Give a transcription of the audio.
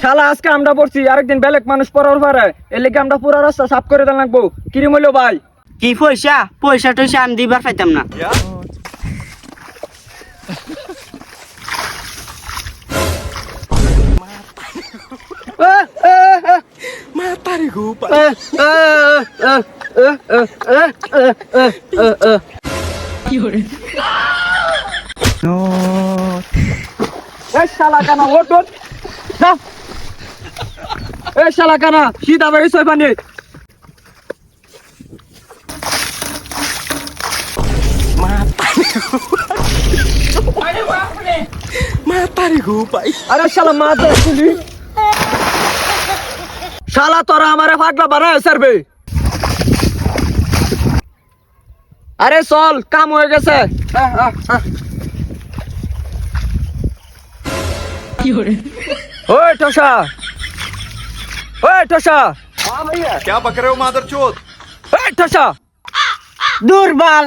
শালা আজকে আমরা পড়ছি, আরেকদিন বেলেগ মানুষ পড়ার পারে, এর লেগে আমরা পুরো রাস্তা সাফ করে দেন লাগবো। কিরম হইলো ভাই? কি পয়সা পয়সা টয়সা আমি দিবার পাইতাম না। শালা কানা ওঠ ওঠ যা। শালা কানা সিধা বাড়ি ছয় পানি। আরে শালা মা দেখলি শালা তোরা আমারে পাগলা বানায় সারবে। আরে চল, কাম হয়ে গেছে। ওই ঠসা, ওই ঠসা, क्या बक रहे हो मादरचोद? ওই ঠসা। দুর্বল।